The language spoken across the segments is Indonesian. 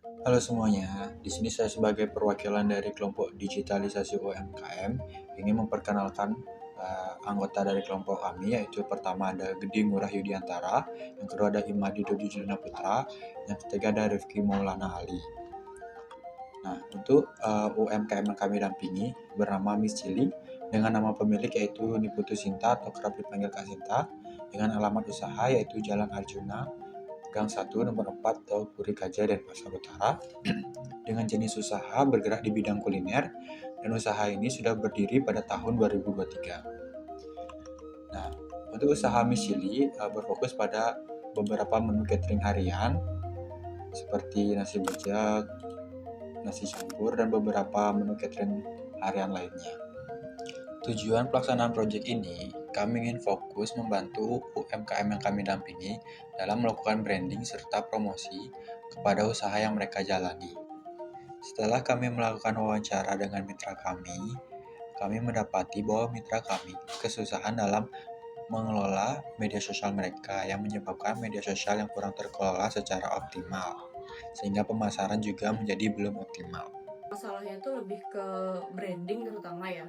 Halo semuanya, di sini saya sebagai perwakilan dari kelompok digitalisasi UMKM ingin memperkenalkan anggota dari kelompok kami, yaitu pertama ada Gede Ngurah Yudiantara, yang kedua ada Imadi Dodi Julina Putra, yang ketiga ada Rifki Maulana Ali. Nah, untuk UMKM yang kami dampingi bernama Miss Cili dengan nama pemilik yaitu Niputu Sinta atau kerap dipanggil Kak Sinta, dengan alamat usaha yaitu Jalan Arjuna, Gang 1 nomor 4 Tol Puri Kaja dan Pasar Utara, dengan jenis usaha bergerak di bidang kuliner, dan usaha ini sudah berdiri pada tahun 2023. Nah, untuk usaha Miss Chili berfokus pada beberapa menu catering harian seperti nasi bejek, nasi campur, dan beberapa menu catering harian lainnya. Tujuan pelaksanaan proyek ini, kami ingin fokus membantu UMKM yang kami dampingi dalam melakukan branding serta promosi kepada usaha yang mereka jalani. Setelah kami melakukan wawancara dengan mitra kami mendapati bahwa mitra kami kesusahan dalam mengelola media sosial mereka yang menyebabkan media sosial yang kurang terkelola secara optimal, sehingga pemasaran juga menjadi belum optimal. Masalahnya tuh lebih ke branding terutama ya,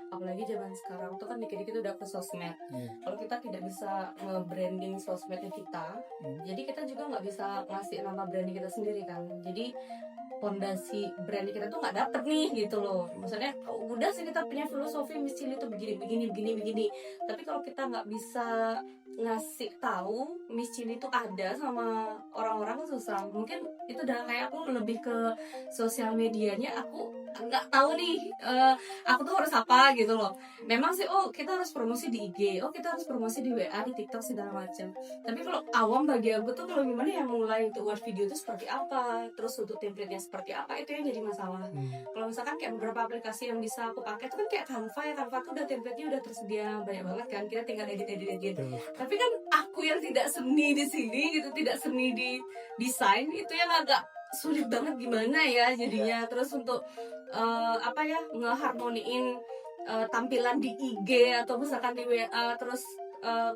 apalagi zaman sekarang tuh kan dikit-dikit udah ke sosmed. Kalau kita tidak bisa nge-branding sosmednya kita, jadi kita juga nggak bisa ngasih nama branding kita sendiri kan. Jadi fondasi brand kita tuh nggak dapet nih gitu loh. Maksudnya udah sih kita punya filosofi Miss Chili tuh begini begini begini begini, tapi kalau kita nggak bisa ngasih tahu Miss Chili tuh ada sama orang-orang susah. Mungkin itu udah kayak aku lebih ke sosial medianya, aku nggak tahu nih aku tuh harus apa gitu loh. Memang sih kita harus promosi di IG, kita harus promosi di WA, di TikTok segala macam. Tapi kalau awam bagi aku tuh kalau gimana ya mulai untuk buat video itu seperti apa, terus untuk template-nya seperti apa, itu yang jadi masalah. Kalau misalkan kayak beberapa aplikasi yang bisa aku pakai itu kan kayak Canva ya, Canva tuh udah template-nya udah tersedia banyak banget kan, kita tinggal edit. Tapi kan aku yang tidak seni di sini gitu, tidak seni di desain, itu yang agak sulit banget gimana ya jadinya. Terus untuk apa ya, ngeharmoniin tampilan di IG atau misalkan di WA, terus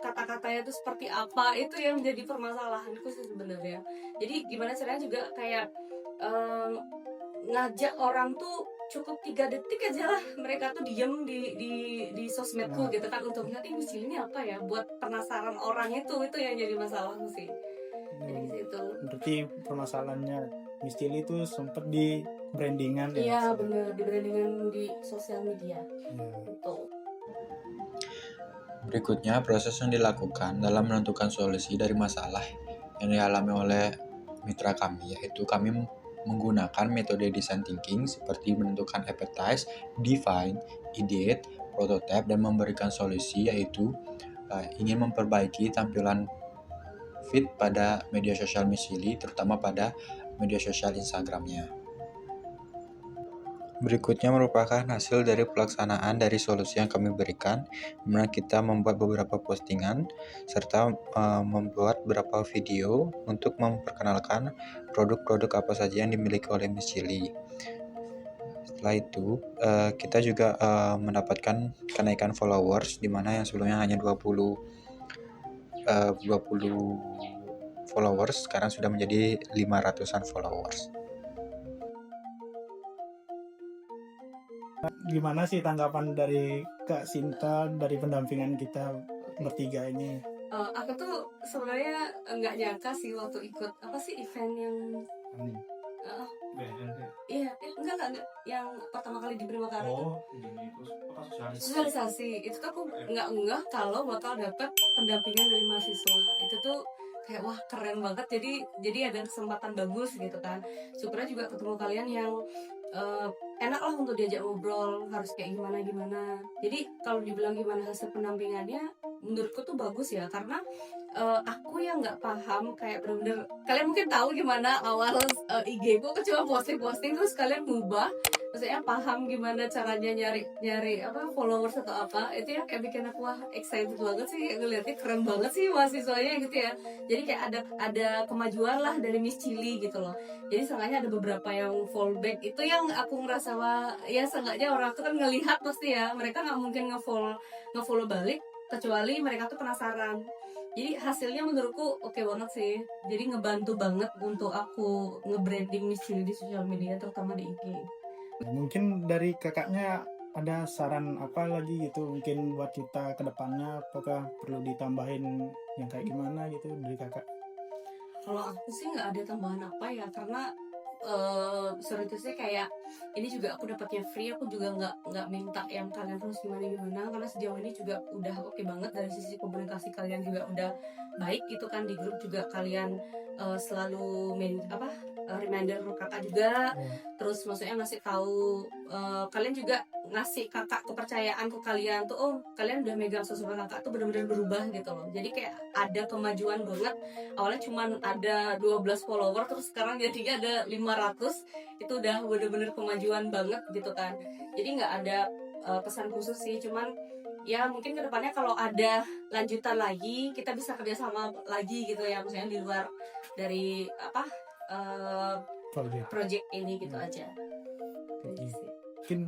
kata-katanya itu seperti apa, itu yang menjadi permasalahanku sih sebenarnya. Jadi gimana caranya juga kayak ngajak orang tuh cukup 3 detik aja lah mereka tuh diem di sosmedku gitu kan, untuk nanti ini apa ya, buat penasaran orang, itu yang jadi masalahku sih. Jadi gitu. Berarti permasalahannya Miss Chili itu sempat di brandingan ya? Iya bener, di brandingan di sosial media gitu. Berikutnya, proses yang dilakukan dalam menentukan solusi dari masalah yang dialami oleh mitra kami, yaitu kami menggunakan metode design thinking seperti menentukan advertise, define, ideate, prototype, dan memberikan solusi, yaitu ingin memperbaiki tampilan feed pada media sosial Miss Chili, terutama pada media sosial Instagramnya. Berikutnya merupakan hasil dari pelaksanaan dari solusi yang kami berikan, di mana kita membuat beberapa postingan serta membuat beberapa video untuk memperkenalkan produk-produk apa saja yang dimiliki oleh Miss Chili. Setelah itu, kita juga mendapatkan kenaikan followers, di mana yang sebelumnya hanya 20 followers, sekarang sudah menjadi 500-an followers. Gimana sih tanggapan dari Kak Sinta dari pendampingan kita bertiga ini? Aku tuh sebenarnya nggak nyangka sih waktu ikut apa sih event yang uh, iya enggak yang pertama kali di Primavera sosialisasi itu tuh aku nggak ngeh kalau bakal dapet pendampingan dari mahasiswa. Itu tuh kayak wah keren banget, jadi ada kesempatan bagus gitu kan. Syukurnya juga ketemu kalian yang enak lah untuk diajak ngobrol, harus kayak gimana. Jadi kalau dibilang gimana hasil pendampingannya, menurutku tuh bagus ya, karena aku yang nggak paham kayak bener-bener, kalian mungkin tahu gimana awal IG ku cuma posting terus kalian ngubah, maksudnya paham gimana caranya nyari apa followers atau apa, itu yang kayak bikin aku wah excited banget sih ngeliatnya, keren banget sih mahasiswanya gitu ya. Jadi kayak ada kemajuan lah dari Miss Chili gitu loh. Jadi seenggaknya ada beberapa yang fallback, itu yang aku ngerasa wah ya seenggaknya orang tuh kan ngelihat pasti ya, mereka nggak mungkin ngefollow balik kecuali mereka tuh penasaran. Jadi hasilnya menurutku oke banget sih. Jadi ngebantu banget untuk aku nge-branding Miss Chili di sosial media, terutama di IG. Mungkin dari kakaknya ada saran apa lagi gitu mungkin buat kita ke depannya, apakah perlu ditambahin yang kayak gimana gitu dari kakak? Kalau aku sih nggak ada tambahan apa ya, karena sorry itu sih kayak ini juga aku dapatnya free, aku juga nggak minta yang kalian harus gimana, karena sejauh ini juga udah oke banget. Dari sisi komunikasi kalian juga udah baik gitu kan, di grup juga kalian selalu reminder kakak juga, terus maksudnya ngasih tahu, kalian juga ngasih kakak kepercayaan ke kalian tuh, oh kalian udah megang sosmed kakak tuh benar-benar berubah gitu loh. Jadi kayak ada kemajuan banget. Awalnya cuman ada 12 follower, terus sekarang jadinya ada 500. Itu udah bener-bener kemajuan banget gitu kan. Jadi nggak ada pesan khusus sih, cuman ya mungkin kedepannya kalau ada lanjutan lagi kita bisa kerjasama lagi gitu ya, misalnya di luar dari project ini gitu aja. Oke. Gitu sih. Mungkin